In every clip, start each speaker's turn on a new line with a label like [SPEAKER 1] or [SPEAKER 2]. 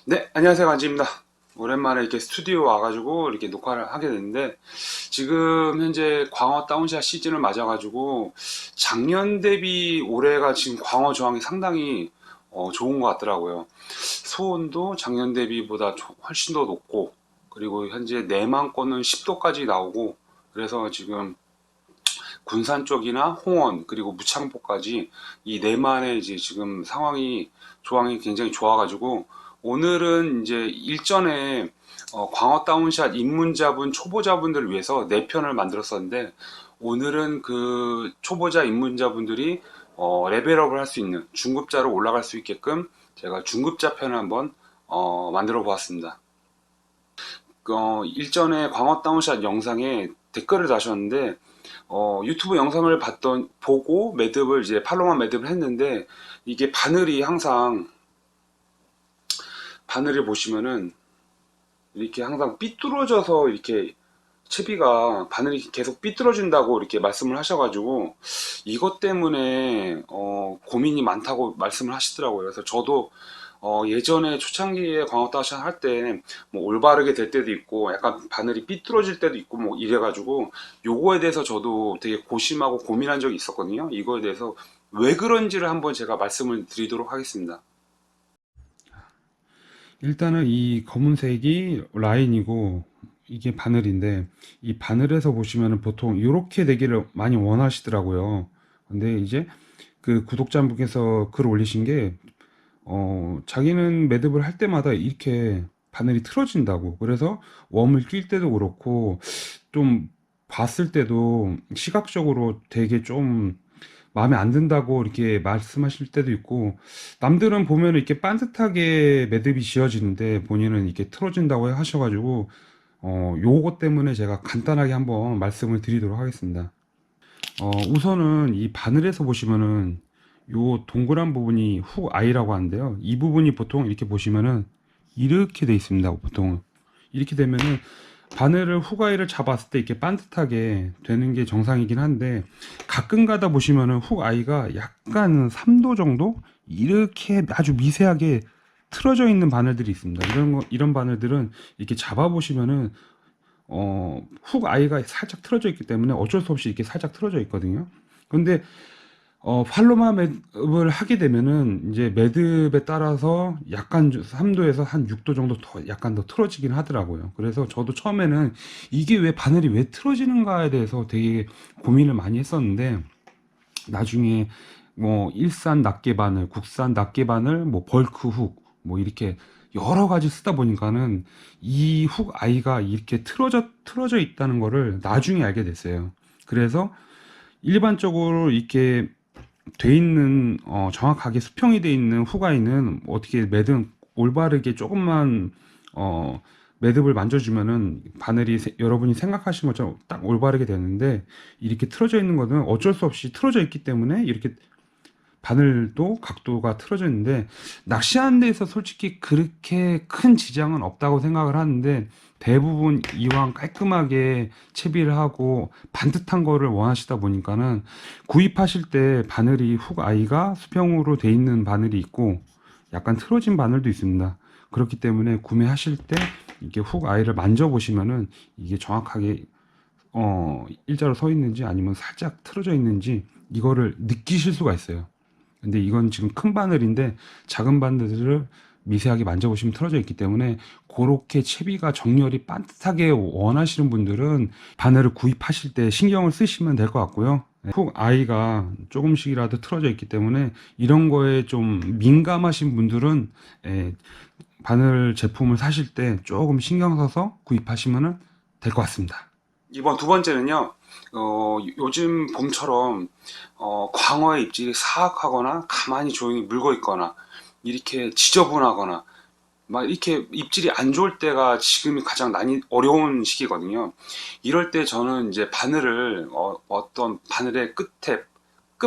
[SPEAKER 1] 네, 안녕하세요. 간지입니다. 오랜만에 이렇게 스튜디오 와가지고 이렇게 녹화를 하게 됐는데, 지금 현재 광어 다운샷 시즌을 맞아가지고 작년 대비 올해가 지금 광어 저항이 상당히 좋은 것 같더라고요. 수온도 작년 대비보다 훨씬 더 높고, 그리고 현재 내망권은 10도까지 나오고, 그래서 지금 군산 쪽이나 홍원 그리고 무창포까지 이 내만의 이제 지금 상황이 조항이 굉장히 좋아가지고, 오늘은 이제 일전에 광어 다운샷 입문자분 초보자분들을 위해서 4편을 만들었었는데, 오늘은 그 초보자 입문자분들이 레벨업을 할 수 있는 중급자로 올라갈 수 있게끔 제가 중급자 편을 한번 만들어 보았습니다. 일전에 광어 다운샷 영상에 댓글을 다셨는데, 유튜브 영상을 보고 매듭을 이제 팔로만 매듭을 했는데, 이게 바늘이 항상 바늘을 보시면은 이렇게 항상 삐뚤어져서 이렇게 채비가 바늘이 계속 삐뚤어진다고 이렇게 말씀을 하셔가지고, 이것 때문에 고민이 많다고 말씀을 하시더라고요. 그래서 저도 예전에 초창기에 광어 다운샷 할 때 뭐 올바르게 될 때도 있고 약간 바늘이 삐뚤어질 때도 있고 뭐 이래가지고, 요거에 대해서 저도 되게 고심하고 고민한 적이 있었거든요. 이거에 대해서 왜 그런지를 한번 제가 말씀을 드리도록 하겠습니다. 일단은 이 검은색이 라인이고 이게 바늘인데, 이 바늘에서 보시면은 보통 이렇게 되기를 많이 원하시더라고요. 근데 이제 그 구독자분께서 글 올리신 게 자기는 매듭을 할 때마다 이렇게 바늘이 틀어진다고, 그래서 웜을 낄 때도 그렇고 좀 봤을 때도 시각적으로 되게 좀 마음에 안 든다고 이렇게 말씀하실 때도 있고, 남들은 보면 이렇게 반듯하게 매듭이 지어지는데 본인은 이렇게 틀어진다고 하셔가지고, 요것 때문에 제가 간단하게 한번 말씀을 드리도록 하겠습니다. 우선은 이 바늘에서 보시면은 요 동그란 부분이 훅 아이라고 하는데요. 이 부분이 보통 이렇게 보시면은 이렇게 돼 있습니다. 보통 이렇게 되면은 바늘을 훅아이를 잡았을 때 이렇게 반듯하게 되는 게 정상이긴 한데, 가끔 가다 보시면은 훅아이가 약간 3도 정도 이렇게 아주 미세하게 틀어져 있는 바늘들이 있습니다. 이런 바늘들은 이렇게 잡아 보시면은 훅아이가 살짝 틀어져 있기 때문에 어쩔 수 없이 이렇게 살짝 틀어져 있거든요. 근데 팔로마 매듭을 하게 되면은 이제 매듭에 따라서 약간 3도에서 한 6도 정도 더 약간 더 틀어지긴 하더라고요. 그래서 저도 처음에는 이게 왜 바늘이 왜 틀어지는가에 대해서 되게 고민을 많이 했었는데, 나중에 뭐 일산 낱개 바늘, 국산 낱개 바늘, 뭐 벌크 훅, 뭐 이렇게 여러 가지 쓰다 보니까는 이 훅 아이가 이렇게 틀어져 있다는 거를 나중에 알게 됐어요. 그래서 일반적으로 이렇게 돼 있는 정확하게 수평이 돼 있는 후가이는 어떻게 매듭 올바르게 조금만 매듭을 만져주면은 바늘이 여러분이 생각하신 것처럼 딱 올바르게 되는데, 이렇게 틀어져 있는 거는 어쩔 수 없이 틀어져 있기 때문에 이렇게 바늘도 각도가 틀어져 있는데, 낚시하는 데에서 솔직히 그렇게 큰 지장은 없다고 생각을 하는데, 대부분 이왕 깔끔하게 채비를 하고 반듯한 거를 원하시다 보니까는 구입하실 때 바늘이 훅 아이가 수평으로 돼 있는 바늘이 있고 약간 틀어진 바늘도 있습니다. 그렇기 때문에 구매하실 때 이게 훅 아이를 만져 보시면은 이게 정확하게 일자로 서 있는지 아니면 살짝 틀어져 있는지 이거를 느끼실 수가 있어요. 근데 이건 지금 큰 바늘인데 작은 바늘을 미세하게 만져보시면 틀어져 있기 때문에, 그렇게 채비가 정렬이 반듯하게 원하시는 분들은 바늘을 구입하실 때 신경을 쓰시면 될 것 같고요. 훅 아이가 조금씩이라도 틀어져 있기 때문에 이런 거에 좀 민감하신 분들은 바늘 제품을 사실 때 조금 신경 써서 구입하시면 될 것 같습니다. 이번 두 번째는요, 요즘 봄처럼 광어의 입질이 사악하거나 가만히 조용히 물고 있거나 이렇게 지저분하거나 막 이렇게 입질이 안 좋을 때가 지금이 가장 어려운 시기거든요. 이럴 때 저는 이제 바늘을 어떤 바늘의 끝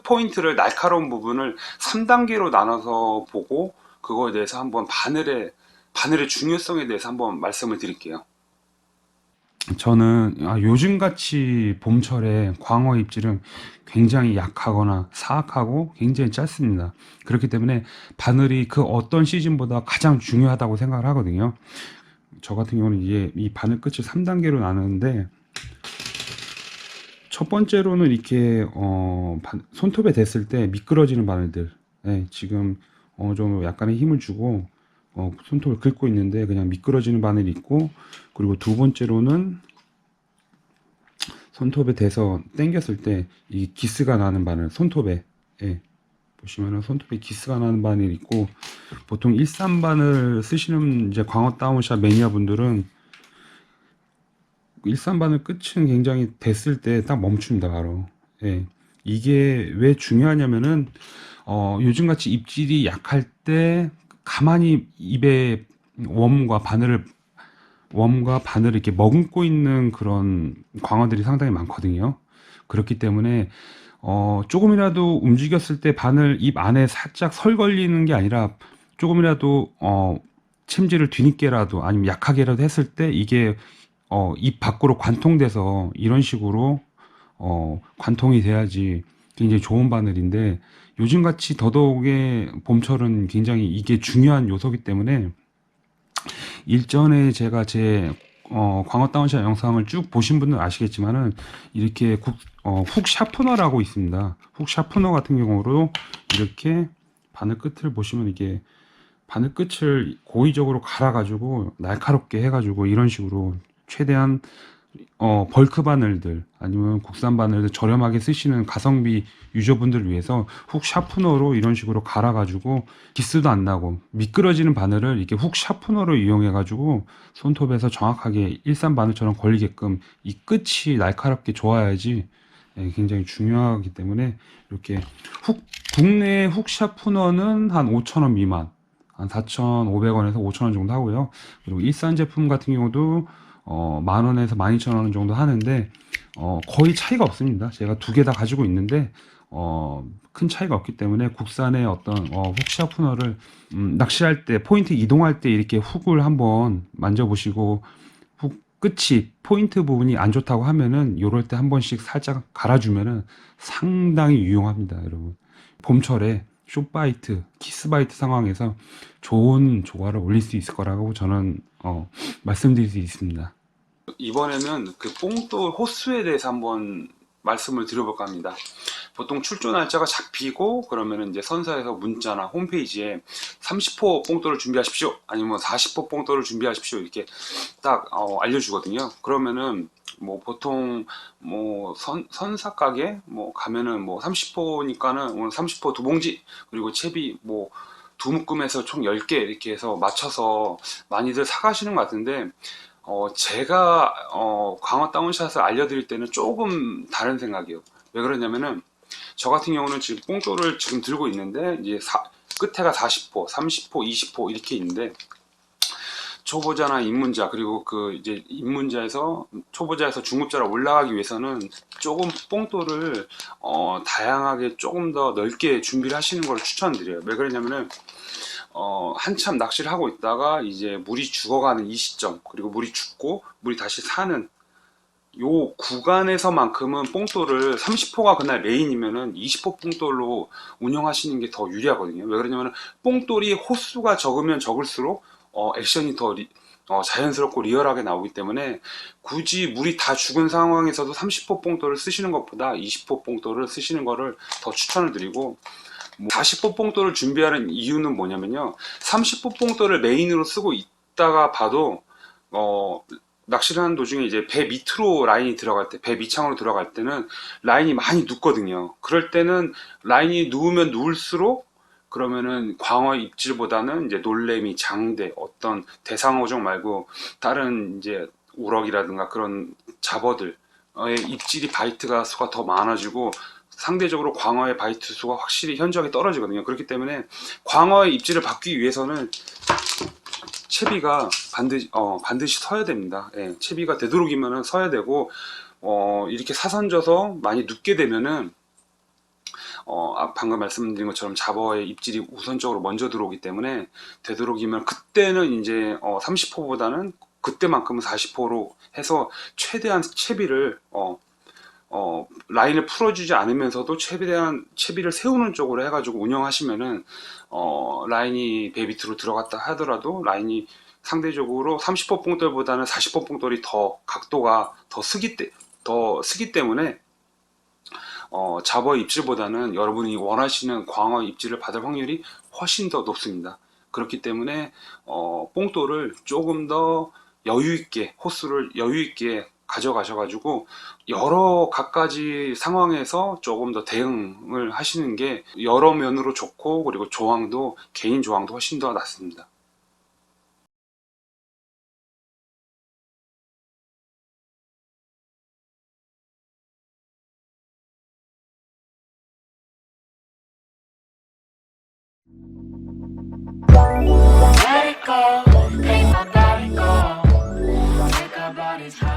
[SPEAKER 1] 포인트를 날카로운 부분을 3단계로 나눠서 보고, 그거에 대해서 한번 바늘의 중요성에 대해서 한번 말씀을 드릴게요. 저는 요즘같이 봄철에 광어 입질은 굉장히 약하거나 사악하고 굉장히 짧습니다. 그렇기 때문에 바늘이 그 어떤 시즌보다 가장 중요하다고 생각을 하거든요. 저 같은 경우는 이게 이 바늘 끝을 3단계로 나누는데, 첫 번째로는 이렇게 손톱에 댔을 때 미끄러지는 바늘들, 예, 지금 어느 정도 약간의 힘을 주고 손톱을 긁고 있는데 그냥 미끄러지는 바늘이 있고, 그리고 두 번째로는 손톱에 대서 당겼을 때 이 기스가 나는 바늘, 손톱에, 예, 보시면은 손톱에 기스가 나는 바늘이 있고, 보통 일산 바늘 쓰시는 이제 광어 다운샷 매니아 분들은 일산 바늘 끝은 굉장히 됐을 때 딱 멈춥니다, 바로. 예. 이게 왜 중요하냐면은 요즘같이 입질이 약할 때 가만히 입에 웜과 바늘을 웜과 바늘을 이렇게 머금고 있는 그런 광어들이 상당히 많거든요. 그렇기 때문에 조금이라도 움직였을 때 바늘 입 안에 살짝 설 걸리는 게 아니라, 조금이라도 챔질을 뒤늦게라도 아니면 약하게라도 했을 때 이게 입 밖으로 관통돼서 이런 식으로 관통이 돼야지 굉장히 좋은 바늘인데, 요즘같이 더더욱의 봄철은 굉장히 이게 중요한 요소이기 때문에, 일전에 제가 제 광어 다운샷 영상을 쭉 보신 분들 아시겠지만은 이렇게 훅 샤프너라고 있습니다. 훅 샤프너 같은 경우로 이렇게 바늘 끝을 보시면 이게 바늘 끝을 고의적으로 갈아가지고 날카롭게 해가지고 이런 식으로 최대한 벌크 바늘들 아니면 국산 바늘들 저렴하게 쓰시는 가성비 유저분들을 위해서 훅 샤프너로 이런 식으로 갈아가지고 기스도 안 나고 미끄러지는 바늘을 이렇게 훅 샤프너로 이용해가지고 손톱에서 정확하게 일산 바늘처럼 걸리게끔 이 끝이 날카롭게 좋아야지, 예, 굉장히 중요하기 때문에 이렇게 국내 훅 샤프너는 한 5,000원 미만, 한 4,500원에서 5,000원 정도 하고요. 그리고 일산 제품 같은 경우도 10,000원에서 12,000원 정도 하는데 거의 차이가 없습니다. 제가 두 개 다 가지고 있는데 큰 차이가 없기 때문에 국산의 어떤 훅 샤프너를 낚시할 때 포인트 이동할 때 이렇게 훅을 한번 만져보시고, 훅 끝이 포인트 부분이 안 좋다고 하면은 요럴 때 한 번씩 살짝 갈아주면은 상당히 유용합니다, 여러분. 봄철에 숏바이트, 키스바이트 상황에서 좋은 조과를 올릴 수 있을 거라고 저는 말씀드릴 수 있습니다. 이번에는 그 뽕돌 호수에 대해서 한번 말씀을 드려볼까 합니다. 보통 출조 날짜가 잡히고 그러면은 이제 선사에서 문자나 홈페이지에 30호 뽕돌을 준비하십시오, 아니면 40호 뽕돌을 준비하십시오, 이렇게 딱 알려주거든요. 그러면은 뭐 보통 뭐 선사 가게 뭐 가면은 뭐 30호니까는 오늘 30호 두 봉지, 그리고 채비 뭐 두 묶음에서 총 10개 이렇게 해서 맞춰서 많이들 사가시는 것 같은데, 제가 광어 다운샷을 알려드릴 때는 조금 다른 생각이에요. 왜 그러냐면은 저 같은 경우는 지금 뽕돌을 지금 들고 있는데 이제 끝에가 40호, 30호, 20호 이렇게 있는데, 초보자나 입문자 그리고 그 이제 입문자에서 초보자에서 중급자로 올라가기 위해서는 조금 뽕돌을 다양하게 조금 더 넓게 준비를 하시는 걸 추천드려요. 왜 그러냐면은 한참 낚시를 하고 있다가 이제 물이 죽어가는 이 시점, 그리고 물이 죽고 물이 다시 사는 요 구간에서만큼은 뽕돌을 30호가 그날 메인이면은 20호 뽕돌로 운영하시는 게 더 유리하거든요. 왜 그러냐면은 뽕돌이 호수가 적으면 적을수록 액션이 더 자연스럽고 리얼하게 나오기 때문에, 굳이 물이 다 죽은 상황에서도 30호 뽕돌을 쓰시는 것보다 20호 뽕돌을 쓰시는 거를 더 추천을 드리고, 40호 뽕돌을 준비하는 이유는 뭐냐면요, 30호 뽕돌을 메인으로 쓰고 있다가 봐도 낚시를 하는 도중에 이제 배 밑으로 라인이 들어갈 때, 배 밑창으로 들어갈 때는 라인이 많이 눕거든요. 그럴 때는 라인이 누우면 누울수록 그러면은 광어 입질보다는 이제 놀래미, 장대, 어떤 대상어종 말고 다른 이제 우럭이라든가 그런 잡어들의 입질이 바이트가 수가 더 많아지고 상대적으로 광어의 바이트 수가 확실히 현저하게 떨어지거든요. 그렇기 때문에 광어의 입질을 받기 위해서는 채비가 반드시 서야 됩니다. 예, 채비가 되도록이면 서야 되고, 이렇게 사선져서 많이 눕게 되면은 방금 말씀드린 것처럼 잡어의 입질이 우선적으로 먼저 들어오기 때문에, 되도록이면 그때는 이제 30호보다는 그때만큼은 40호로 해서 최대한 채비를 라인을 풀어주지 않으면서도 최대한 채비를 세우는 쪽으로 해가지고 운영하시면은 라인이 베이비트로 들어갔다 하더라도 라인이 상대적으로 30호 뽕돌보다는 40호 뽕돌이 더 각도가 더 쓰기 때문에 잡어 입질보다는 여러분이 원하시는 광어 입질을 받을 확률이 훨씬 더 높습니다. 그렇기 때문에 뽕돌을 조금 더 여유있게, 호수를 여유있게 가져가셔가지고 여러 갖가지 상황에서 조금 더 대응을 하시는 게 여러 면으로 좋고, 그리고 조항도 개인 조항도 훨씬 더 낫습니다.
[SPEAKER 2] Let it go, make my body go. Make our bodies high.